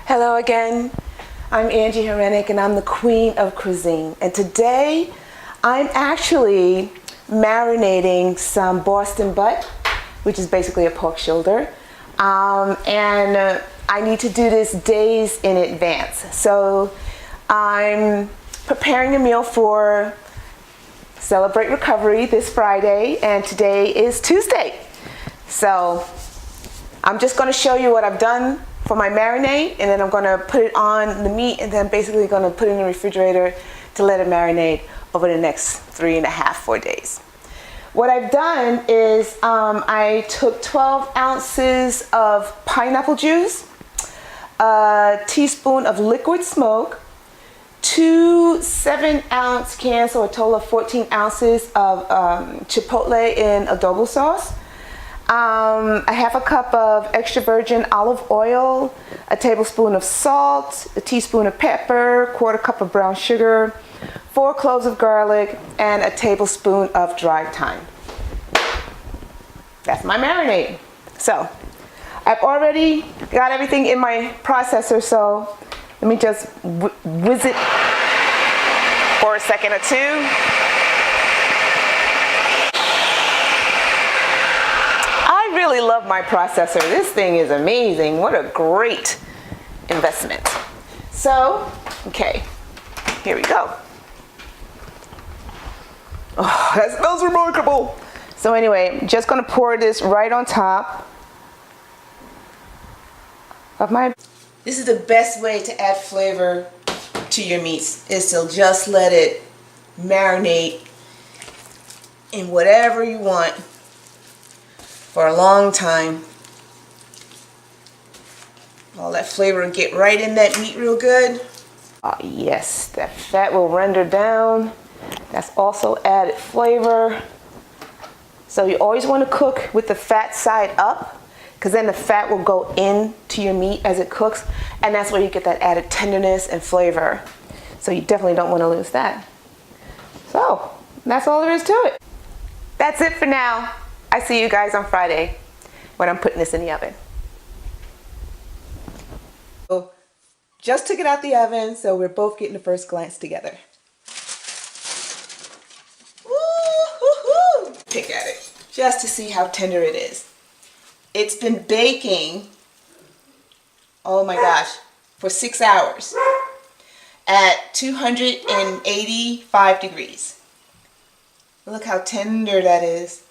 Hello again. I'm Angie Herenek and I'm the queen of cuisine. And today I'm actually marinating some Boston butt, which is basically a pork shoulder. I need to do this days in advance. So I'm preparing a meal for Celebrate Recovery this Friday, and today is Tuesday. So I'm just going to show you what I've done for my marinade, and then I'm going to put it on the meat, and then basically going to put it in the refrigerator to let it marinate over the next 3.5-4 days. What I've done is I took 12 ounces of pineapple juice, a teaspoon of liquid smoke, 2 7-ounce cans, so a total of 14 ounces of chipotle in adobo sauce, a half a cup of extra virgin olive oil, a tablespoon of salt, a teaspoon of pepper, 1/4 cup of brown sugar, 4 cloves of garlic, and a tablespoon of dried thyme. That's my marinade. So I've already got everything in my processor, so let me just whiz it for a second or two. I really love my processor. This thing is amazing. What a great investment. So, okay, here we go. Oh, that smells remarkable. So anyway, I'm just gonna pour this right on top of my... This is the best way to add flavor to your meats, is to just let it marinate in whatever you want for a long time. All that flavor will get right in that meat real good. Oh yes, that fat will render down. That's also added flavor. So you always want to cook with the fat side up, because then the fat will go into your meat as it cooks, and that's where you get that added tenderness and flavor. So you definitely don't want to lose that. So that's all there is to it. That's it for now. I see you guys on Friday when I'm putting this in the oven. So just took it out the oven, so we're both getting the first glance together. Woo-hoo-hoo! Pick at it just to see how tender it is. It's been baking, oh my gosh, for 6 hours at 285 degrees. Look how tender that is.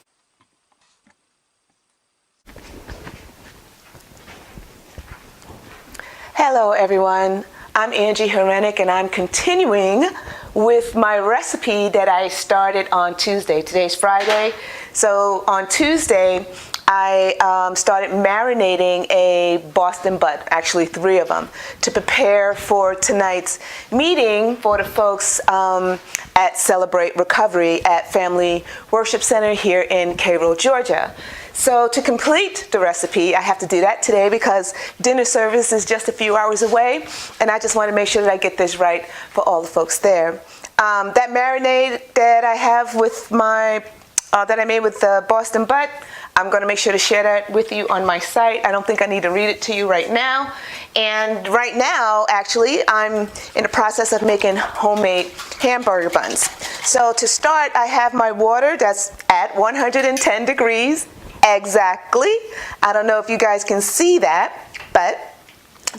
Hello everyone, I'm Angie Herenek, and I'm continuing with my recipe that I started on Tuesday. Today's Friday, so on Tuesday I started marinating a Boston butt, actually 3 of them, to prepare for tonight's meeting for the folks at Celebrate Recovery at Family Worship Center here in Cairo, Georgia. So to complete the recipe, I have to do that today because dinner service is just a few hours away, and I just want to make sure that I get this right for all the folks there. That marinade that I have with my, that I made with the Boston butt, I'm going to make sure to share that with you on my site. I don't think I need to read it to you right now. And right now, actually, I'm in the process of making homemade hamburger buns. So to start, I have my water that's at 110 degrees exactly. I don't know if you guys can see that, but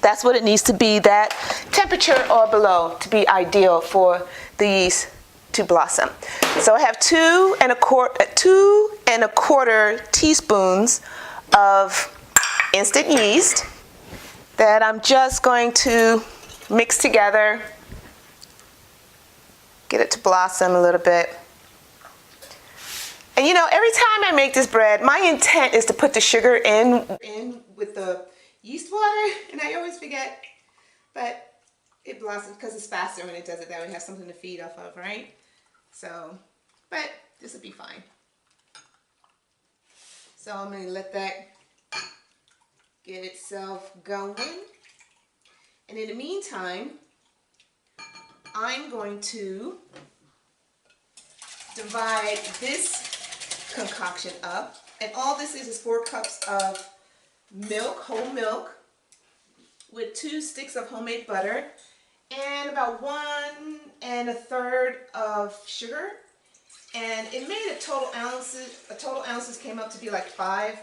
that's what it needs to be, that temperature or below, to be ideal for the yeast to blossom. So I have 2 1/4 teaspoons of instant yeast that I'm just going to mix together, get it to blossom a little bit. And you know, every time I make this bread, my intent is to put the sugar in with the yeast water, and I always forget, but it blossoms because it's faster when it does it that way. We have something to feed off of, right? So, but this will be fine. So I'm going to let that get itself going. And in the meantime, I'm going to divide this concoction up. And all this is 4 cups of milk, whole milk, with 2 sticks of homemade butter and about 1 1/3 of sugar. And it made a total ounces came up to be like 5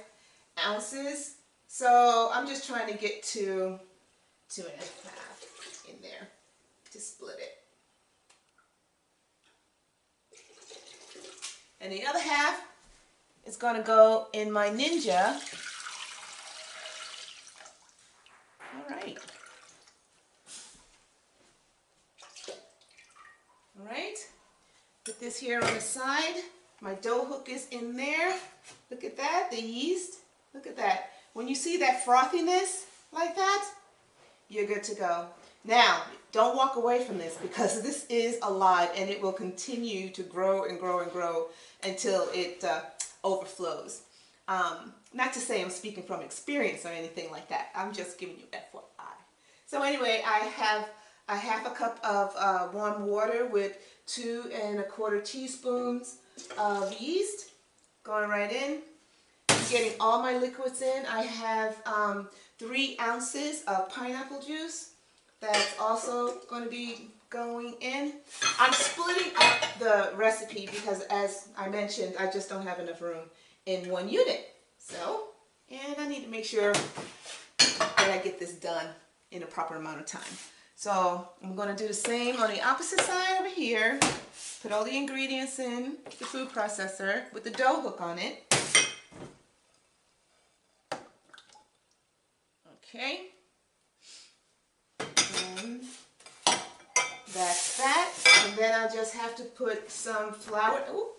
ounces. So I'm just trying to get to 2 1/2 in there to split it. And the other half is going to go in my Ninja. All right. All right. Put this here on the side. My dough hook is in there. Look at that, the yeast. Look at that. When you see that frothiness like that, you're good to go. Now, don't walk away from this because this is alive and it will continue to grow and grow and grow until it overflows. Not to say I'm speaking from experience or anything like that. I'm just giving you FYI. So anyway, I have a 1/2 cup of warm water with 2 1/4 teaspoons of yeast going right in. Getting all my liquids in. I have 3 ounces of pineapple juice. That's also going to be going in. I'm splitting up the recipe because, as I mentioned, I just don't have enough room in one unit. So, and I need to make sure that I get this done in a proper amount of time. So I'm going to do the same on the opposite side over here. Put all the ingredients in the food processor with the dough hook on it. Okay. And that's that. And then I'll just have to put some flour. Ooh,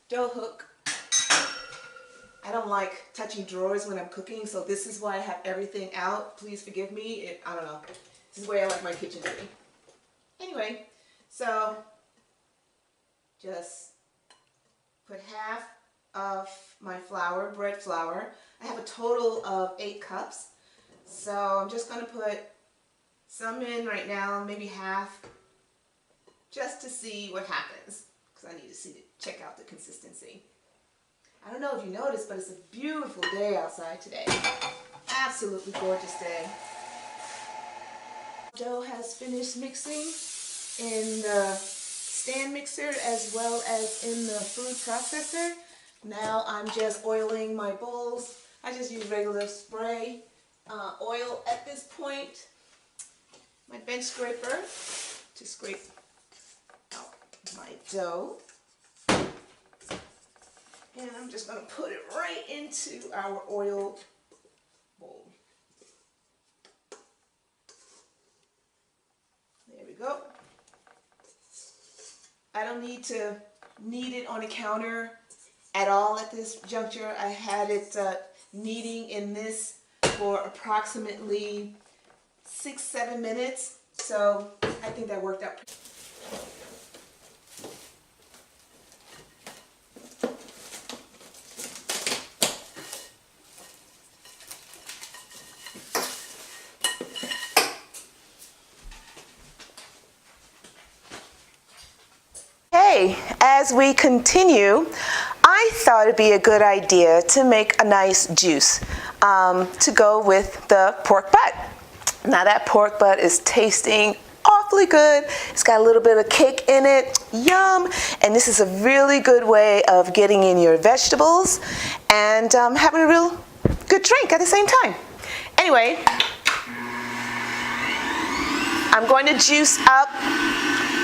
dough hook. I don't like touching drawers when I'm cooking, so this is why I have everything out. Please forgive me. I don't know. This is the way I like my kitchen to be. Anyway, so just put half of my flour, bread flour. I have a total of 8 cups. So I'm just going to put some in right now, maybe half, just to see what happens, because I need to check out the consistency. I don't know if you noticed, but it's a beautiful day outside today. Absolutely gorgeous day. Dough has finished mixing in the stand mixer as well as in the food processor. Now I'm just oiling my bowls. I just use regular spray oil at this point. My bench scraper to scrape out my dough. And I'm just going to put it right into our oil bowl. There we go. I don't need to knead it on a counter at all at this juncture. I had it kneading in this for approximately 6-7 minutes. So I think that worked out. Hey, as we continue, I thought it'd be a good idea to make a nice juice to go with the pork butt. Now that pork butt is tasting awfully good. It's got a little bit of kick in it. Yum! And this is a really good way of getting in your vegetables and having a real good drink at the same time. Anyway, I'm going to juice up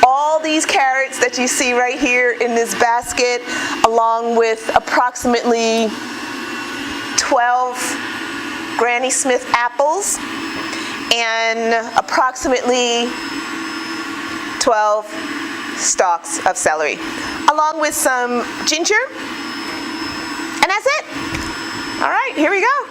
all these carrots that you see right here in this basket, along with approximately 12 Granny Smith apples and approximately 12 stalks of celery, along with some ginger, and that's it. All right, here we go.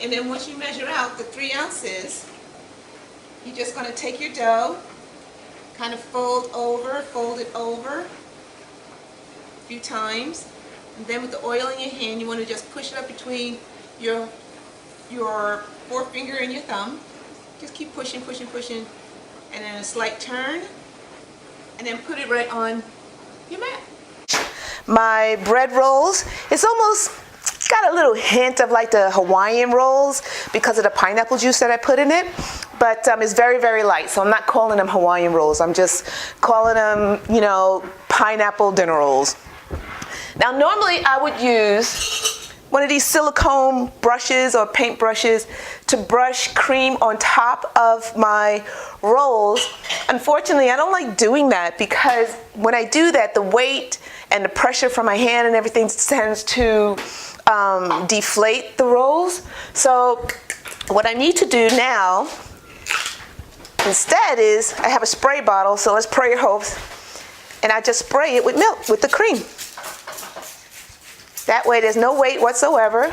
And then once you measure out the 3 ounces, you're just going to take your dough, kind of fold it over a few times, and then with the oil in your hand, you want to just push it up between your forefinger and your thumb. Just keep pushing, pushing, pushing, and then a slight turn, and then put it right on your mat. My bread rolls, it's almost got a little hint of like the Hawaiian rolls because of the pineapple juice that I put in it, but it's very, very light, so I'm not calling them Hawaiian rolls. I'm just calling them, you know, pineapple dinner rolls. Now, normally I would use one of these silicone brushes or paint brushes to brush cream on top of my rolls. Unfortunately, I don't like doing that because when I do that, the weight and the pressure from my hand and everything tends to deflate the rolls. So what I need to do now instead is I have a spray bottle, so let's pray your hopes, and I just spray it with milk, with the cream. That way there's no weight whatsoever.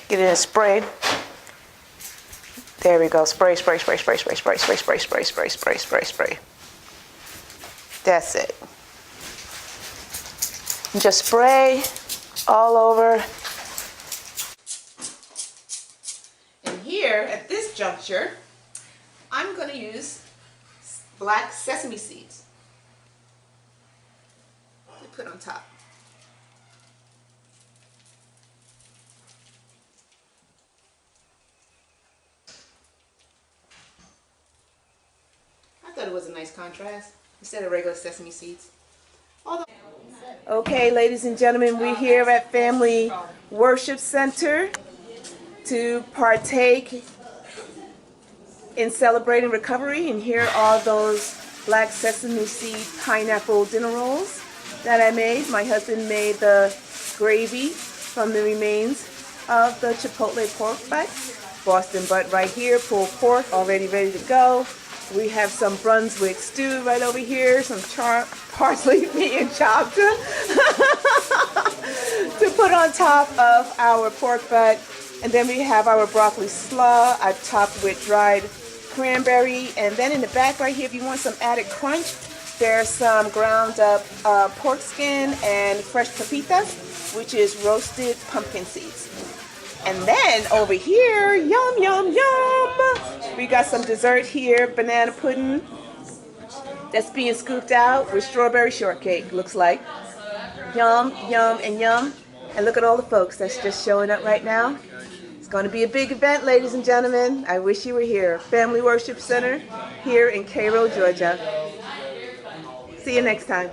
Get it in sprayed. There we go. Spray, spray, spray, spray, spray, spray, spray, spray, spray, spray, spray, spray, spray. That's it. Just spray all over. And here at this juncture, I'm going to use black sesame seeds to put on top. I thought it was a nice contrast instead of regular sesame seeds. Okay, ladies and gentlemen, we're here at Family Worship Center to partake in celebrating recovery, and here are those black sesame seed pineapple dinner rolls that I made. My husband made the gravy from the remains of the chipotle pork butt. Boston butt right here, pulled pork already ready to go. We have some Brunswick stew right over here, some parsley being chopped to put on top of our pork butt. And then we have our broccoli slaw. I've topped with dried cranberry. And then in the back right here, if you want some added crunch, there's some ground up pork skin and fresh pepitas, which is roasted pumpkin seeds. And then over here, yum, yum, yum, we got some dessert here, banana pudding that's being scooped out with strawberry shortcake, looks like. Yum, yum, and yum. And look at all the folks that's just showing up right now. It's going to be a big event, ladies and gentlemen. I wish you were here. Family Worship Center here in Cairo, Georgia. See you next time.